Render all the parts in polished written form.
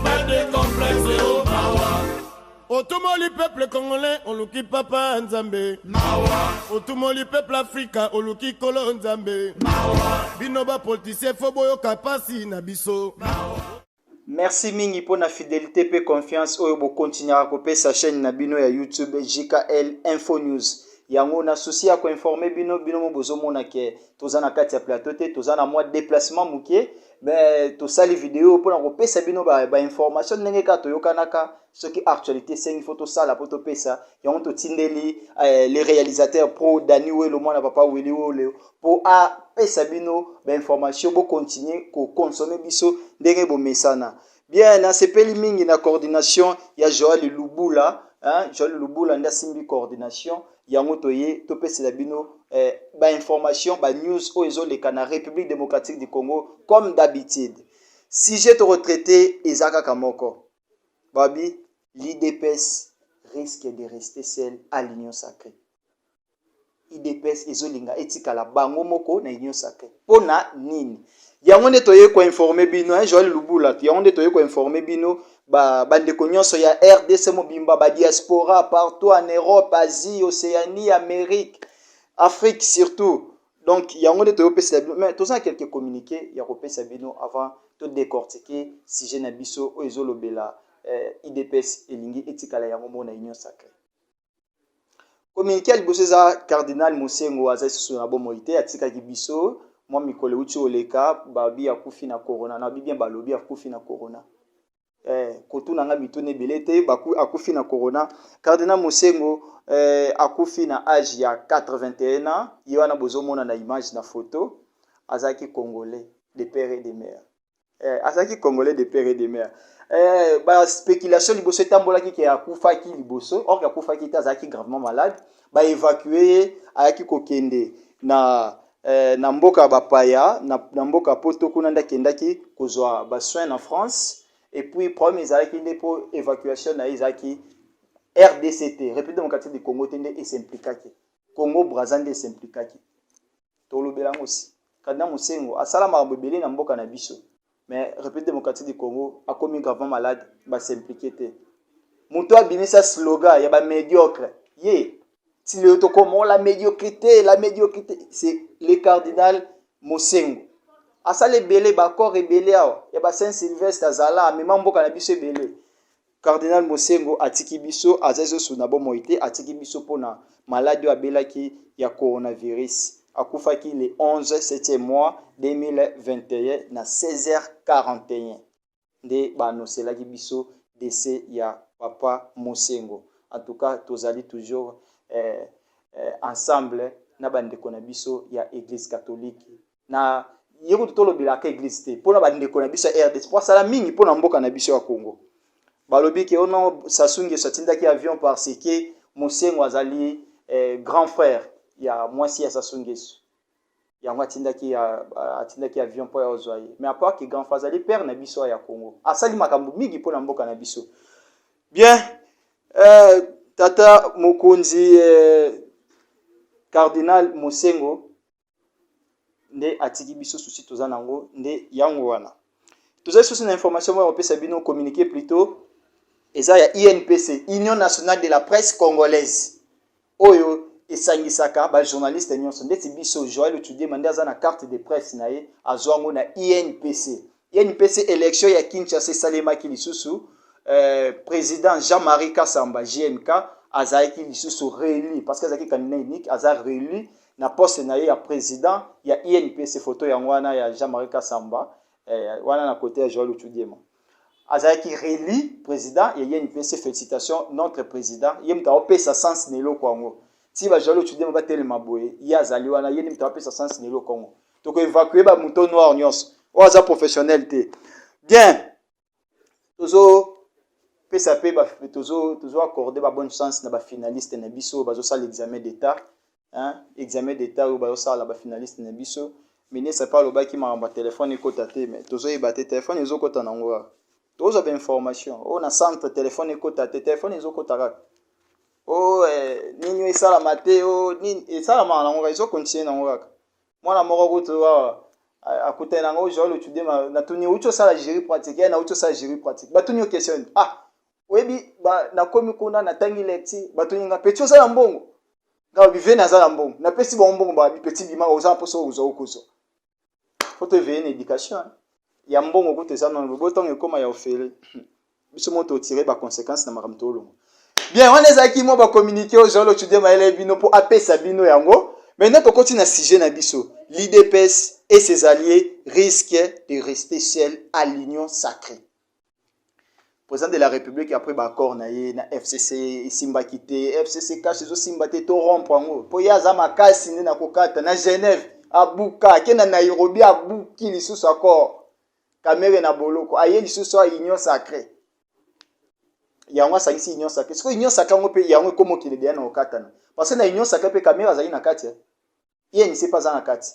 Pas de complexe au Mawa. Otumoli peuple congolais, oluki papa Nzambe. Mawa. Otumoli peuple africain, oluki kolo Nzambe. Mawa. Binoba politicien foboyo kapasi na biso. Mawa. Merci mingi pour la fidélité et confiance. Oyo continuer à couper sa chaîne na bino ya YouTube JKL Info News. Yango na souci à ko informer bino mo bozo mona ke tozana kati ya plateau te tozana moi déplacement mukie mais to sali vidéo pour na kopesa bino ba information ndenge ka toyokanaka ce qui actualité c'est une photo sala poto pesa yango to tindeli les réalisateurs pro Dani Welo mona papa Willy Wolo pour a pesa bino ba information bo continuer ko consommer biso ndenge bo mesana bien na sepeli mingi na coordination ya Joël Lubula Joël Lubula nda simbi coordination yango toye topesela bino ba information ba news oyo les na République démocratique du Congo comme d'habitude. Sujet to retraité Ezaka Kamoko. Babi, l'IDPS risque de rester seul à l'union sacrée. IDPS ezolinga etikala bango moko na union sacrée. Pona nini? Yango ne toye ko informer bino Joël Lubula, yango ne toye ko informer bino bandeko nyonso ya RDC mobimba ba diaspora partout en Europe, Asie, Océanie, Amérique, Afrique surtout. Donc yango ne toyo pesa bino mais tous quelques communiqués ya kopesa bino avant de décortiquer sujet na biso o ezolobela IDPS elingi etikala yango mona union sacrée. Communiqué liboso za cardinal Mosengo azasi na bomoité atika biso moi mikole uti oleka babi akufi na corona na bi bien balobi akufi na corona. Kotu nanga mitone belete baku akufi na corona. Cardinal Mosengo akufi na âge ya 81 ans. Yoana bozomona na image na photo. Azaki congolais de père et de mère. Azaki congolais de père et de mère. Ba spéculation liboso tambola ki akufa ki liboso. Or akufa ki azaki gravement malade. Ba évacuer ayaki kokende na na mboka bapaya na mboka poto kuna ndakendaki kozwa ba soins en France. Et puis, premier Isaki pour évacuation na Isaki RDCT, République démocratique du Congo, et s'impliquaki. Congo Brazzaville s'impliquaki. Tolo belango aussi. Kadna Mosengo, asala marbebele na mboka na biso. Mais République démocratique du Congo a commis gravement malade, ba s'impliquer te. Muto abimisa slogan, ya ba médiocre. Ye, si le to comme la médiocrité, c'est le cardinal Mosengo. Asale belé bakor rebelé ya ba Saint Sylvestre azala mema mboka na biso belé. Cardinal Mosengo atiki biso azazo suna bomoité atiki biso pona maladie abelaki ya coronavirus. Akufaki le 11 7e mois 2021 na 16h41. Nde banoselaki biso décès ya papa Mosengo. En tout cas, tozali toujours ensemble na bandeko na biso ya église catholique. Na yeko tolo bilaka église te pona bandeko na biso RDC pour sala mingi pona mboka na biso ya Congo balobi ke ono sasungi satindaki avion parce que Mosengo azali grand frère ya mwasi ya sasungi ya mwatindaki avion po ya ozwaye mais à part que grand frère azali père na biso ya Congo asali makambo mingi pona mboka na biso bien tata mokonzi cardinal Mosengo nde atiki biso souci toza nango nde yango wana toza souci na information mo opesa bino communiquer plutôt eza ya INPC Union nationale de la presse congolaise oyo esangisaka ba journaliste nyonso ndeti biso Joël étudier mandaza na carte de presse na ye azwango na INPC élection ya Kinshasa salema ki lisusu président Jean-Marie Kasamba JMK azaki lisusu réélu parce que azaki candidat unique aza réélu na poste na ye ya président ya INPC photo ya wana ya Jean-Marie Kasamba wana na côté ya Joël Otudiema azaki réélu président ya INPC félicitations notre président yemta opesa sens nelo kwango ti ba Joël Otudiema ba telema boye ya azali wana yeni mta opesa sens nelo kwango to ko évacuer ba mouton noir nyos oza professionnel te bien tozo pesa pe ba tozo accorder ba bonne chance na ba finaliste na biso bazo sala l'examen d'état. Examen d'état ou ba sala ba finaliste na biso ministre pas le baki ma téléphone ekota te mais tozo ebate téléphone ezokota nango tozo ba information on a centre téléphone ekota te téléphone ezokota ka nini esala mate nini esala ma nango ezo continuer nango ka mwana moko kutu akutana nango Joël Otude na tuni ucho sala gérer pratique na ucho sala gérer pratique batuni question webi na komi kuna na tangi leti batuni nga petit sala mbongo nga bive na sala mbongo na pesi ba mbongo ba petit bima oza poso uzo ukuzo faut te veiller une éducation ya mbongo ko te za non boton ekoma ya ofele biso moto tirer ba conséquences na makamtolo bien on ezaki mo ba communiquer aux gens Otude maele bino pour apesa bino yango. Maintenant, on continue à sujet Nabiso. L'IDPS et ses alliés risquent de rester seuls à l'union sacrée. Le président de la République, après l'accord na FCC, Simba quitté, FCC cache les Simba te to rompre. Pour yaza makasi na kokata na Genève, à Buka, na Nairobi, à Buki li sous accord. Kamere na boloko, aye li sous union sacrée. Yango sa ici union sacrée. Parce que union sacrée on peut yango comme qu'il est bien na okata. Parce que na union sacrée pe kamera za na kati. Il ne sait pas en kati.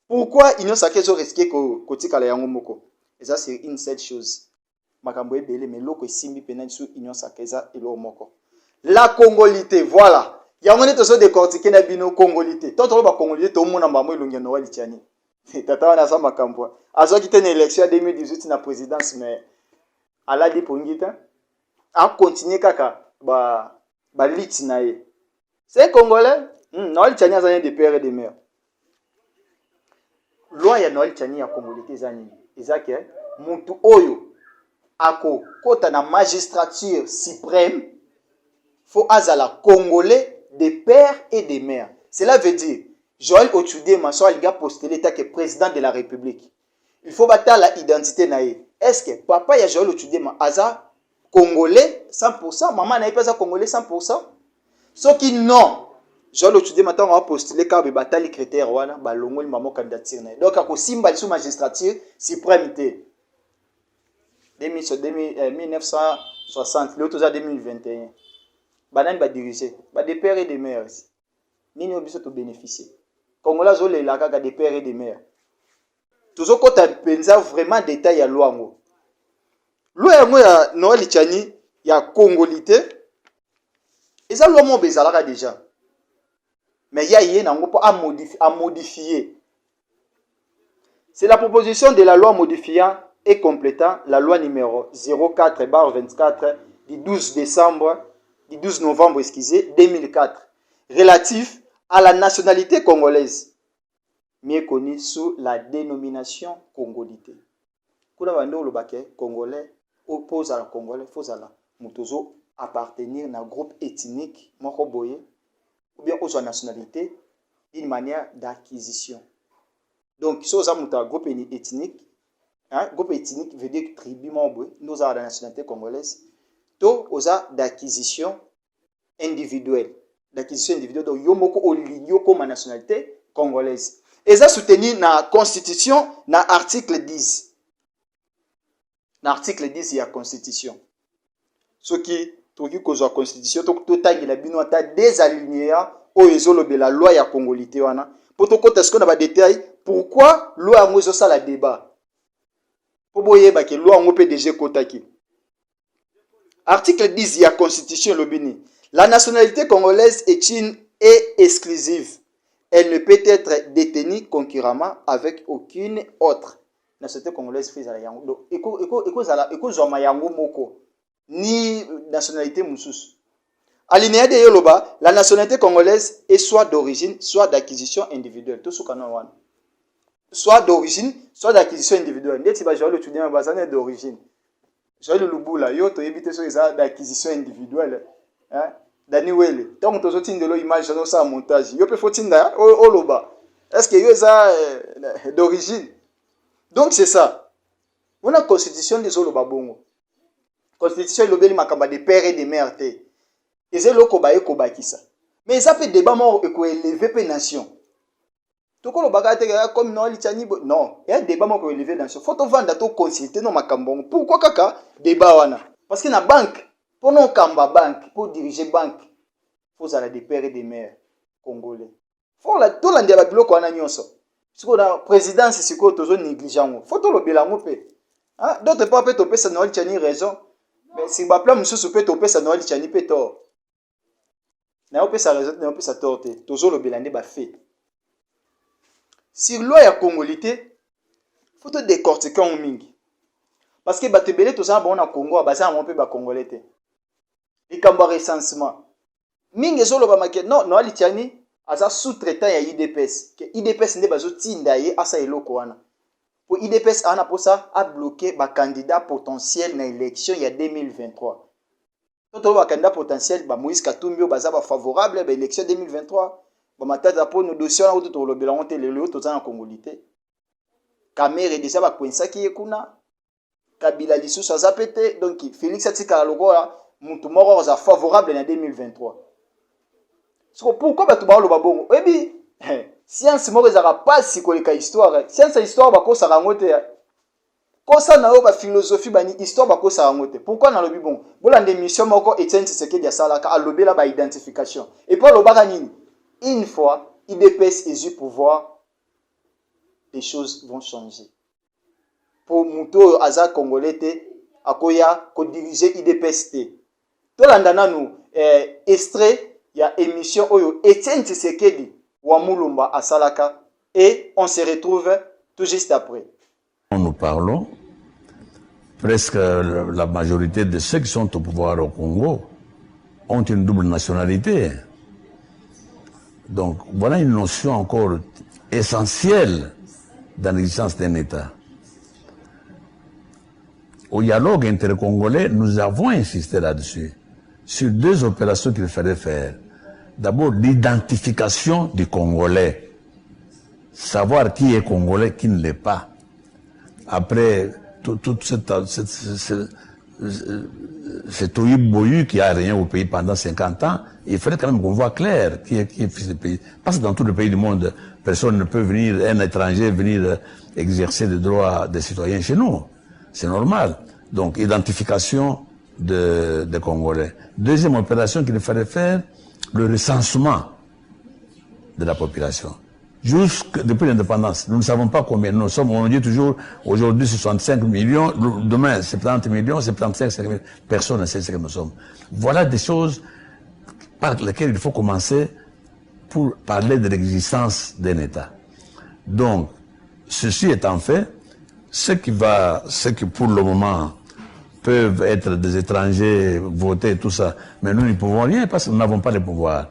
Pourquoi union sacrée zo risqué ko tikala yango moko? Et ça c'est une seule chose. Makambo ebele mais loko simbi pena sur union sacrée za elo moko. La congolité, voilà. Yango ne to so décortiquer na bino congolité. Toto ba congolité to mona mbambo elongi no wali tiani. Tata wana sa makambo. Azo kite na élection 2018 na présidence mais ala di pongita a continuer kaka ba lit na ye. C'est congolais. Noël Tchani a zani de père et de mère. Loi ya Noël Tchani ya congolité zani. Ezake muntu oyo ako kota na magistrature suprême faut azala congolais de père et de mère. Cela veut dire Joël Otude Maso aliga postulé tant que président de la République. Il faut battre la identité naïe. Est-ce que papa ya Joël Otude ma aza congolais 100%, maman n'a pas congolais 100%? Ce qui non. Joël Otude maintenant on va postuler car batali critère wana balongo li mamo candidature na. Donc ako simba sous magistrature suprême 1960 l'autre za 2021. Banani ba diriger, ba de père et de mère. Nini obiso to bénéficier. Congolais zo le la kaka de père et de mère. Toujours quand tu penses vraiment détail à loi ngo. Loi ngo ya Noël Tchani ya congolité. Eza loi mo bezalaka déjà. Mais il y a à modifier. C'est la proposition de la loi modifiant et complétant la loi numéro 04/24 du 12 novembre 2004 relatif à la nationalité congolaise, mieux connue sous la dénomination congolité. Kuna bando le baké congolais oppose à la congolais, faut à la mutozo appartenir à un groupe ethnique moko boye ou bien aux nationalité d'une manière d'acquisition. Donc, si vous avez un groupe ethnique, groupe ethnique veut dire tribu membre, nous avons la nationalité congolaise, tout aux d'acquisition individuelle. D'acquisition individuelle, donc, yomoko oligio comme nationalité congolaise. Et ça soutenu dans la Constitution, dans l'article 10. Dans l'article 10, il y a la Constitution. Ce qui toki kozwa constitution to tangela bino ata désaligné oyo la loi ya congolité wana poto kota ce qu'on a ba détail pourquoi loi ngo ça la débat po boyeba ke loi ngo PDG kotaki. Article 10 ya constitution lobini la nationalité congolaise est une et exclusive, elle ne peut être détenue concurremment avec aucune autre nationalité congolaise faisala yango donc eko zoma yango moko ni nationalité moussous. Alinéa de Yoloba, la nationalité congolaise est soit d'origine, soit d'acquisition individuelle. Tout ce qu'on a. Soit d'origine, soit d'acquisition individuelle. N'est-ce pas, Joël Otude Maso d'origine. Joël Lubula, yo to éviter ça d'acquisition individuelle. Hein? Dani Wele. Tant que tu as une image dans ça montage, yo peut faut tinda Oloba. Est-ce que yo ça d'origine? Donc c'est ça. On a constitution des Oloba bongo. Constitution lobeli makamba de père et de mère te. Et c'est loko baye ko bakisa. Mais ça peut débat mo ko élever pe nation. To ko lobaka te comme non litani non, il y a débat mo ko élever nation. Faut to vendre to consulter no makambo. Pourquoi kaka débat wana? Parce que na banque, pour non kamba banque, pour diriger banque, faut ça la de père et de mère congolais. Faut la to la ndia ba biloko wana nyonso. Siko na présidence siko tozo négligent. Faut to lobela mo pe. Hein? D'autres pas peut to pe ça non litani raison. Mais si ba plan mususu pe to pe ça Noël Tchani pe tort. Na pe ça raison, na pe ça tort te. Tozo le belande ba fait. Sur loi ya congolité, faut te décortiquer en mingi. Parce que batebele tout ça bon na Congo, basa mon peu ba congolais te. Et kamba recensement. Mingi zolo ba make non ali tiani asa sous-traitant ya IDPS. Que IDPS ne bazo tinda ye asa eloko wana. Pour IDPS ana pour ça a bloqué ba candidat potentiel na élection il y a 2023. Toto ba candidat potentiel ba Moïse Katumbi baza ba favorable ba élection 2023. Ba matata pour nos dossiers na auto to lobela on te lelo to za na congolité. Kamere déjà ba kwensa ki ekuna. Kabila lisusu azapete donc Félix atika lokola mutu moko za favorable na 2023. So pourquoi ba to ba lo babongo? Ebi science moko ezaka pasi koleka histoire. Science histoire ba kosa rangote. Kosa na yo ba philosophie ba ni histoire ba kosa rangote. Pourquoi na lobi bon? Bola ndémission moko Etienne Tshisekedi ya salaka alobela ba identification. Et puis lobaka nini? Une fois IDPS est du pouvoir, les choses vont changer. Pour Mouto Aza Congolais, akoya ko diriger IDPS te. Tolandana nous extrait il y a émission oyo Etienne Tshisekedi wa Mulumba à Salaka et on se retrouve tout juste après. Nous parlons, presque la majorité de ceux qui sont au pouvoir au Congo ont une double nationalité. Donc voilà une notion encore essentielle dans l'existence d'un État. Au dialogue intercongolais, nous avons insisté là-dessus, sur deux opérations qu'il fallait faire. D'abord, l'identification du Congolais, savoir qui est Congolais, qui ne l'est pas. Après, toute cet oïboyu qui a rien au pays pendant 50 ans, il fallait quand même qu'on voit clair qui est fils du pays. Parce que dans tous les pays du monde, personne ne peut venir, un étranger, venir exercer des droits des citoyens chez nous. C'est normal. Donc, identification des Congolais. Deuxième opération qu'il fallait faire, le recensement de la population. Depuis l'indépendance, nous ne savons pas combien nous sommes. On dit toujours, aujourd'hui 65 millions, demain 70 millions, 75 millions. Personne ne sait ce que nous sommes. Voilà des choses par lesquelles il faut commencer pour parler de l'existence d'un État. Donc, ceci étant fait, ceux qui pour le moment peuvent être des étrangers, voter, tout ça, mais nous ne pouvons rien parce que nous n'avons pas le pouvoir.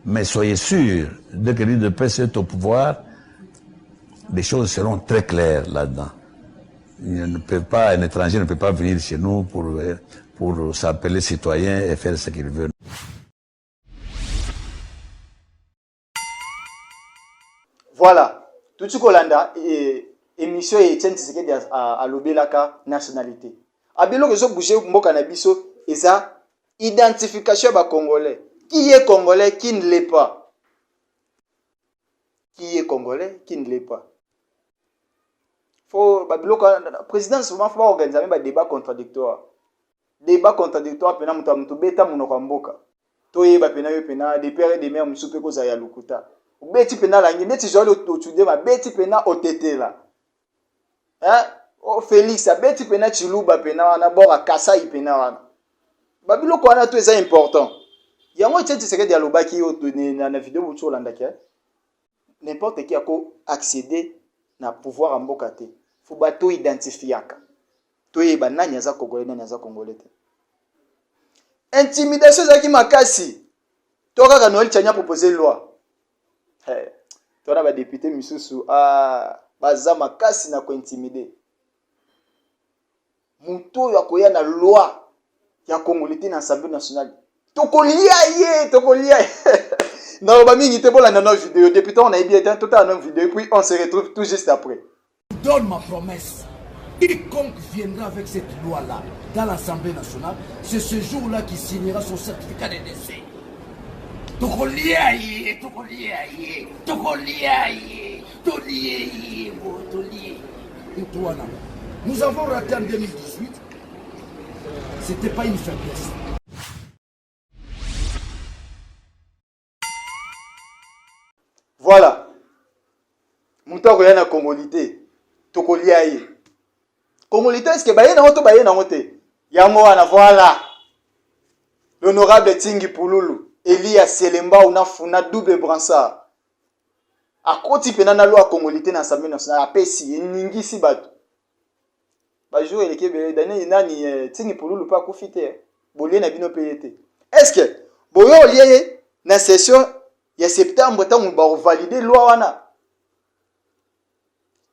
Mais soyez sûrs, dès que l'UDPS est au pouvoir, les choses seront très claires là-dedans. Un étranger ne peut pas venir chez nous pour s'appeler citoyen et faire ce qu'il veut. Voilà. Tout ce qu'on a émission et Etienne Tshisekedi à l'Obelaka nationalité. Abelo que zo bouger mboka na biso eza identification ba Congolais. Qui est Congolais, qui ne l'est pas? Qui est Congolais, qui ne l'est pas? Faut la présidence souvent faut organiser un débat contradictoire. Débat contradictoire pena mutu beta munoko mboka. Toyeba pena yo pena des pères et des mères musupe ko za ya lukuta. Beti pena la ngi neti jole otude ma beti pena otetela. Hein? O Félix beti pena chiluba pena na bora kasai pena wana. Babilo ko wana to eza important. Yango Etienne Tshisekedi alobaki yo na vidéo butu olandaki. N'importe qui a accéder na pouvoir en mboka te. Faut bato identifiaka. Toyeba nani aza Congolais nani aza Congolais te. Intimidation zaki makasi. Toka Noël Tchania proposer loi. Tona ba député misusu baza makasi na ko intimider. Muto ya koya na loi ya Congolité na Assemblée nationale. Tokolia. Non, bah mingi te bola dans notre vidéo. Depuis on a bien été tout à notre vidéo puis on se retrouve tout juste après. Je donne ma promesse. Quiconque viendra avec cette loi-là dans l'Assemblée nationale, c'est ce jour-là qui signera son certificat de décès. Nous avons raté en 2018. C'était pas une faiblesse. Voilà. Mouta koya na Congolité. Tokolia ye. Congolité est-ce que baye na moto baye na moté. Yango wana voilà. L'honorable Tingi Pululu, Elias Selemba unafuna double brassard. akoti pena na loi congolais na Assemblée nationale apesi ningisi bato ba jour eleke be dani nani tingi pululu pa kufite bolie na bino payete est-ce que boyo lié na session ya septembre tango ba valider loi wana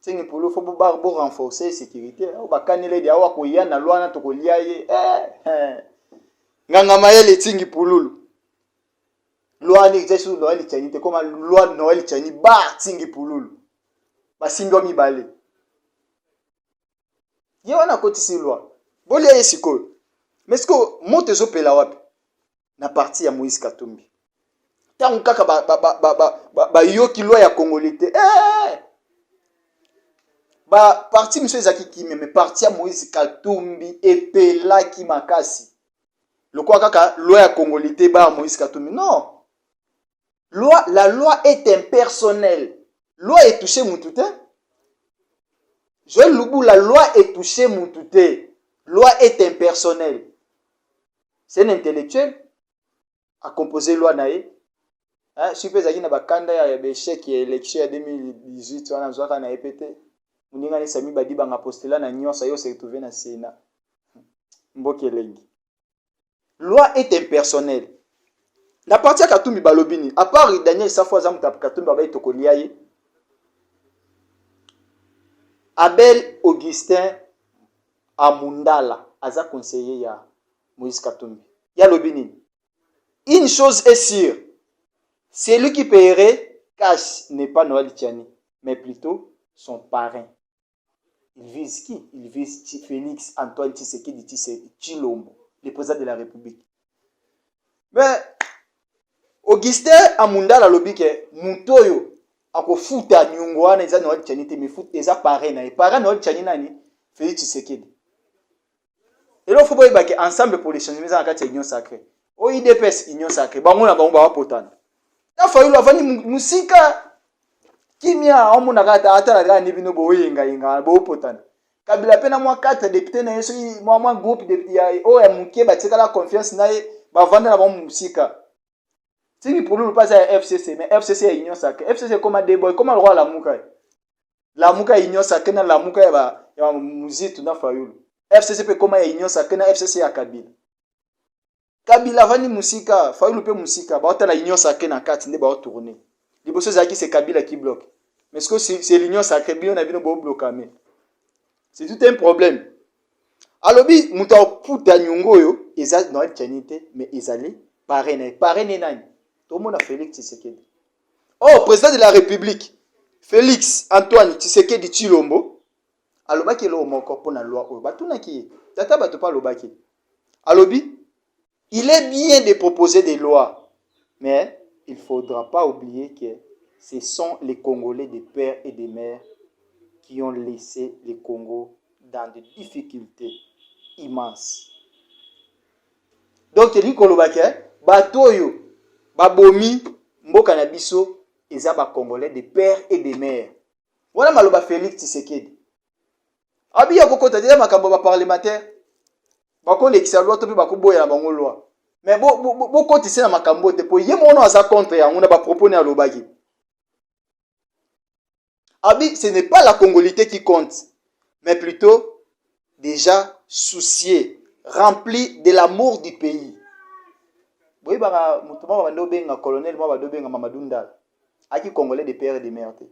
tingi pululu fo ba renforcer sécurité o ba kanele dia wa ko ya na loi na to ko lia ye nganga mayele tingi pululu loi ni jesu loi li tchani te comme loi Noël tchani ba tingi pululu ba sindo mi balé ye wana kotisi loi bolia yesiko mais ce que moto ezopela wapi na parti ya Moïse Katumbi tangu kaka ba yoki loi ya congolais ba parti monsieur ezaki kimi mais parti ya Moïse Katumbi epela ki makasi lokwa kaka loi ya congolais ba Moïse Katumbi non la loi est impersonnelle loi est touchée mututé Joël Lubu, la loi est touchée mututé. Loi est impersonnelle. C'est un intellectuel à composer loi naé. Si vous avez un bakanda ya échec qui est élection 2018 on a besoin na répéter. Muninga ni sami badi banga postela na nyonsa yo se retrouver na Sénat. Mbokelengi. Loi est impersonnelle. La partie à Katumbi balobini, à part Daniel Safwa Zamuta Katumbi ba itokolia ye. Abel Augustin Amundala, aza conseiller ya Moïse Katumbi. Ya lobini. Une chose est sûre, celui qui paierait cash n'est pas Noël Tchani, mais plutôt son parrain. Il vise qui? Il vise Félix Antoine Tshisekedi Tshilombo, le président de la République. Mais Augustin Amundala lobike mutoyo ako futa nyungu wana eza Noël Tchani te me futa eza parrain na parrain Noël Tchani nani Félix Tshisekedi. Et là faut boyeba que ensemble pour les changements en kati union sacrée. O IDPS union sacrée bango na bango ba potana. Ta fayu avani musika kimia omuna kata atala ga ni bino boyenga yenga bo potana. Kabila pena mwa 4 députés na yeso mwa groupe de ya o ya muke batika la confiance na ye ba vanda na ba musika. Si pour nous pas à FCC, mais FCC est union sacrée. FCC comme des boys, comment le roi la mouka? La mouka est union sacrée, la mouka est ma musique tout dans Fayoul. FCC peut comment est union sacrée, FCC à Kabila. Kabila vani musika, Fayoul peut musika, bah t'as la union sacrée dans 4, n'est pas tourner. Les bosses à qui c'est Kabila qui bloque. Mais ce que c'est l'union sacrée, bien on a vu nos beaux bloquer. C'est tout un problème. Alors bi, mouta puta nyongo yo, ezal Noël Tchanité, mais ezali parrain nani. Tout le monde a Félix Tshisekedi. Oh, président de la République, Félix Antoine Tshisekedi Tshilombo, alobaki lo moko pona loi o batuna ki tata bato pa lobaki. Alobi, il est bien de proposer des lois, mais il ne faudra pas oublier que ce sont les Congolais des pères et des mères qui ont laissé le Congo dans des difficultés immenses. Donc, il dit que batoyo babomi mboka na biso eza ba Congolais des pères et des mères. Voilà maloba Félix Tshisekedi. Abi ya kokota déjà makambo ba parlementaire. Ba ko lekisa loi to pe ba ko boya na bango loi. Mais bo kotisi na makambo te po ye mono aza contre ya nguna ba proposer à lobaki. Abi ce n'est pas la congolité qui compte, mais plutôt déjà soucié, rempli de l'amour du pays. Boy banga mutuma ba ndobenga colonel mo ba dobenga Mamadou Ndala aki congolais de père et de mère te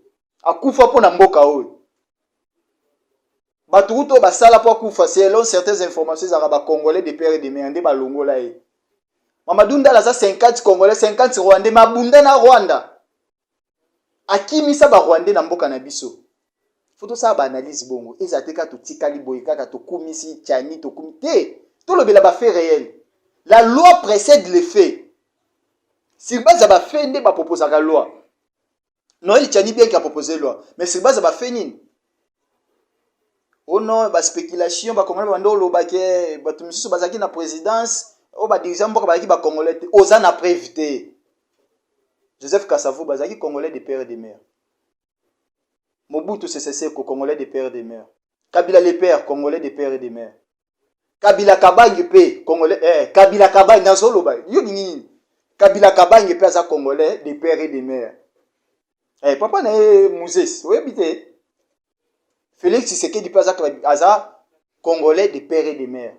akufa pona mboka oyo baturuto basala po akufa selon certaines informations za ba congolais de père et de mère nde ba longola e Mamadou Ndala za 50 congolais 50 rwandais mabunda na Rwanda akimisa ba rwandais na mboka na biso foto sa ba analyse bongo ezateka to tikali boy kaka to kumisi Tchani to kumite to lobela ba fait réel. La loi précède les faits. Si base a fait ne pas proposer la loi. Noël Tchani bien qui a proposé la loi, mais si base a fait ni. Oh non, ba spéculation ba congolais bando lo ba ke ba tumisi bazaki na présidence, o ba dirigeant mboka ba ki ba congolais oza na prévité. Joseph Kasavu bazaki congolais de père et de mère. Mobutu CCC congolais de père et de mère. Kabila les pères congolais de père et de mère. Kabila Kabange pe congolais Kabila Kabange nazolo ba yo nini Kabila Kabange pe za congolais des pères et des mères. papa na Moses oyebite Félix Tshisekedi pas aza congolais de père et de mère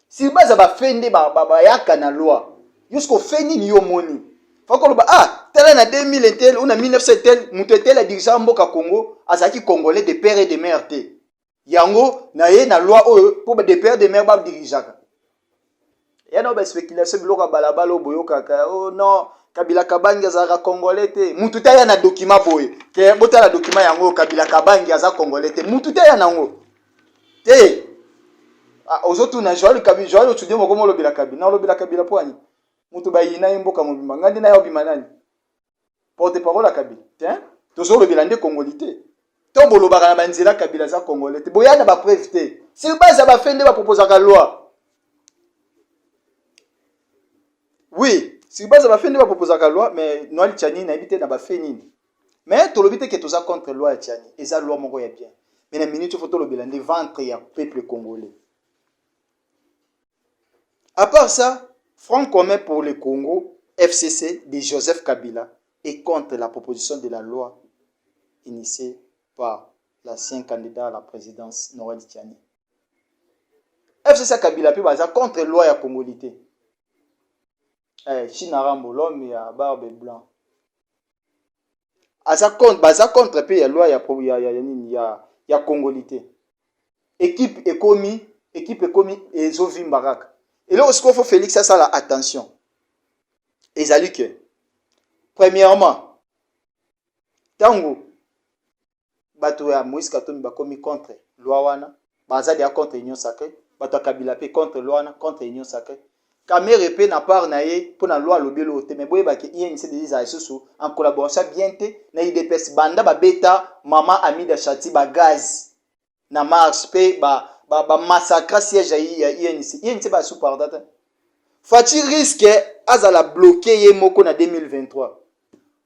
si baza ba fende ba yaka na loi jusqu'au feni ni yo moni fako ba tela na 2000 tel ou na 1900 tel muto tel a dirigé mboka Congo azaki congolais de père et de mère te yango na ye na loi pour de père de mère ba dirigeaka ya no ba spéculation biloko balabala boyoka oh non Kabila Kabangi azaka congolais te mutu ta ya na document boye ke bota la document yango Kabila Kabangi azaka congolais te mutu ta ya nango te ozotu na Joël Kabila Joël otudie moko mo lobela Kabila na lobela Kabila poani mutu ba yina mboka mobimba ngandi na yo bimanani porte parole à Kabila tiens tozo lobela nde congolais to bolobaka na banzela Kabila za congolais te boya na ba preuve te si baza ba fende ba proposer ka loi oui si base ba fende ba proposer ka loi mais Noël Tchani na habité na ba feni mais to lobite que toza contre loi Tchani eza loi moko ya bien mais na minute photo lobela ndi ventre ya peuple congolais. À part ça, Front commun pour le Congo, FCC de Joseph Kabila est contre la proposition de la loi initiée par l'ancien candidat à la présidence Noël Tchani. FCC Kabila puis baza contre loi ya congolité. Chinarambo l'homme ya barbe blanc. Baza contre puis la loi ya congolité. Équipe ekomi ezovi mbaraka. Et là, ce qu'il faut Félix, ça la attention. Et ça lui que, premièrement, tango, bato ya Moïse Katumbi bakomi contre loi wana, bazadi ya contre union sacrée, bato ya Kabila pe contre loi wana, contre union sacrée. Kamere pe na part na ye pour na loi lobelo te, mais boye ba ke INC des aïsous en collaboration bien te na IDPS banda ba beta mama Amida Chati ba gaz na marche pe ba massacre siège ya INC ba sous pardon. Fati risque azala bloquer ye moko na 2023.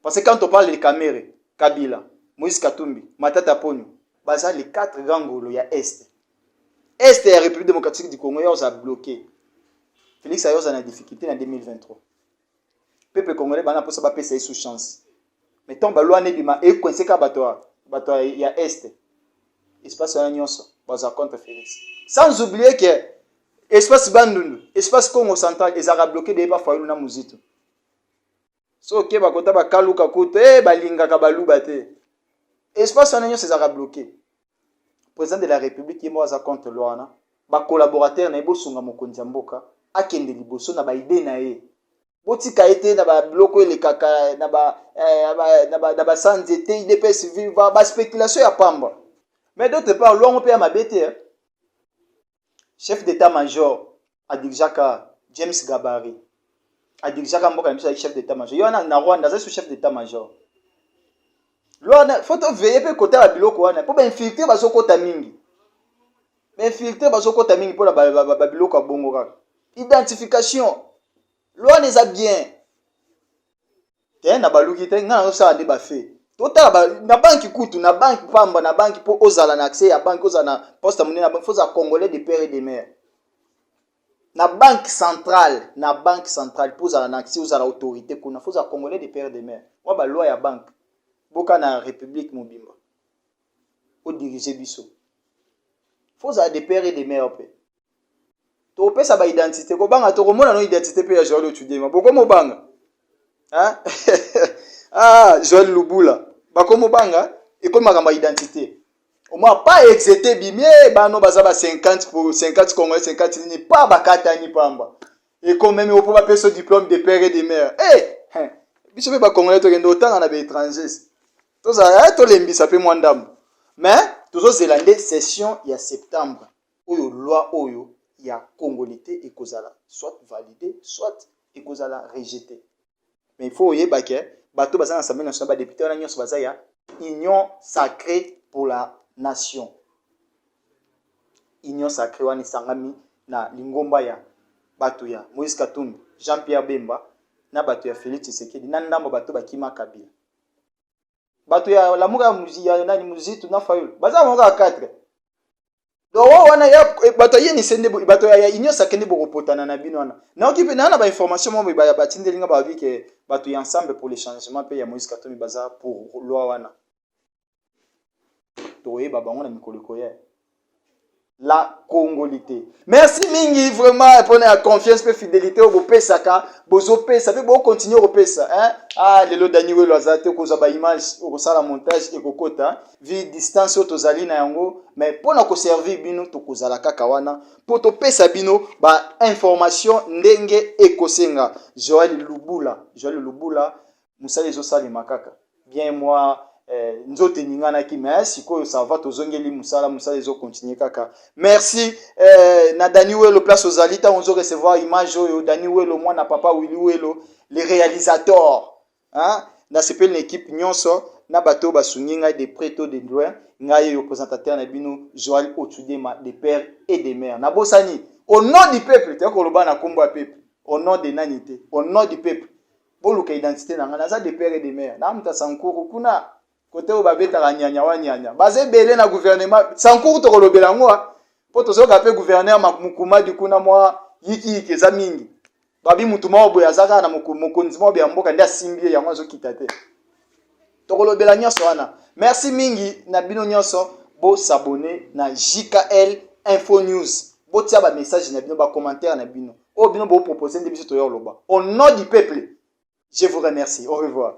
Parce que quand on parle de Kamere, Kabila, Moïse Katumbi, Matata Ponyo, baza les 4 grands ngolo ya Est. Est ya République démocratique du Congo ya bloqué. Félix Ayoza na difficulté en 2023. Peuple congolais bana posa ba pesa sous chance. Mais tant balwa ne bima e coincé ka bato ya Est. Espace ya nyonso baza contre Félix. Sans oublier que espace Bandundu, espace Congo central ezara bloqué de ba faulu na muzito. So ke bakota ba kaluka kote balinga ka baluba te. Espace ya nyonso ezara bloqué. Président de la République yemo aza contre loana. Ba collaborateur na ebosunga mokonzi mboka. Akende liboso na ba idée na ye botika ete na ba bloko ele kaka na ba sanzete IDPS viva ba spéculation ya pamba mais d'autre part longo pe ya mabete chef d'état-major a dirijaka James Gabari a dirijaka mboka na biso chef d'état-major yo na Rwanda za chef d'état-major lwana faut veiller pe côté ya biloko wana po ba infiltrer bazokota mingi po na ba biloko bongo kaka identification loi les a bien te na baluki te ngana ça de ba fait total na banque kutu na banque pamba na banque pour ozala na accès ya banque ozala na poste monnaie na banque faut za congolais de père et de mère na banque centrale pour ozala na accès ozala autorité kuna faut za congolais de père et de mère wa ba loi ya banque boka na république mobimba au diriger biso faut za de père et de mère pe to pesa ba identité ko banga to ko mona no identité pe ya Joël Otudema boko mo banga Joël Lubula bako mo banga e ko makamba identité au moins pas exété bimie bano baza ba 50 pour 50 congolais 50 ni pas bakata ni pamba et quand même au pour ba peso diplôme de père et de mère biso pe ba congolais to kendo tanga na ba étrangers to za to lembisa pe mwandam mais tozo zélande session ya septembre oyo loi oyo ya congolité et kozala soit validé soit et kozala rejeté mais il faut y que bato baza l'Assemblée nationale ba député na nyonso baza ya union sacrée pour la nation union sacrée wani sangami na lingomba ya bato ya Moïse Katumbi Jean-Pierre Bemba na bato ya Félix Tshisekedi na ndambo bato bakima Kabila bato ya lamuka ya nani muzitu na fayulu baza monga 4 donc wana ya bato yeni sende bato ya union sakende bokopotana na bino wana na okipe na ba information mo ba batindelinga ba vi ke bato ya ensemble pour le changement pe ya Moïse Katumbi baza pour loi wana toye baba ngona mikoliko ya la congolité. Merci mingi vraiment pour la confiance et fidélité au pesaka bozo pesa pe bo continuer au pesa hein ah lelo Daniel Loazate ko za ba image ko sala montage et kokota vi distance to zali na yango mais pour na ko servir bino to kozala kaka wana pour to pesa bino ba information ndenge ekosenga Joël Lubula musali zo sali makaka bien moi nzote ningana ki mais sikoyo ça va tozongeli musala ezo continuer kaka merci na Daniel place ozalita on zo recevoir image yo Daniel mwana papa Willy Welo les réalisateurs hein na sepel une équipe nyonso na bato basunginga des prétos de loin ngaye yo présentateur na bino Joël Otudema des pères et des mères na bosani au nom du peuple te ko loba na kombo ya peuple au nom de nanité au nom du peuple boluka identité na ngana za des pères et des mères na mta sankuru kuna côté au babeta la nyanya wa nyanya bazé belé na gouvernement sankuru to kolobela ngwa po to zoka pe gouverneur mukuma du kuna mwa yiki za mingi babi mutuma obo yazaka na mokonzi mo bya mboka ndia simbie ya mwazo kitate to kolobela nyonso wana merci mingi na bino nyonso bo s'abonner na JKL Info News bo tia ba message na bino ba commentaire na bino o bino bo proposer ndi biso to yo loba au nom du peuple je vous remercie au revoir.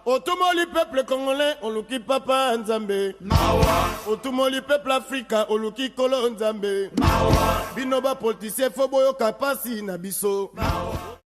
Otumoli peuple congolais, oluki papa Nzambe. Mawa. Otumoli peuple africain, oluki kolo Nzambe. Mawa. Binoba politicien foboyo kapasi na biso. Mawa.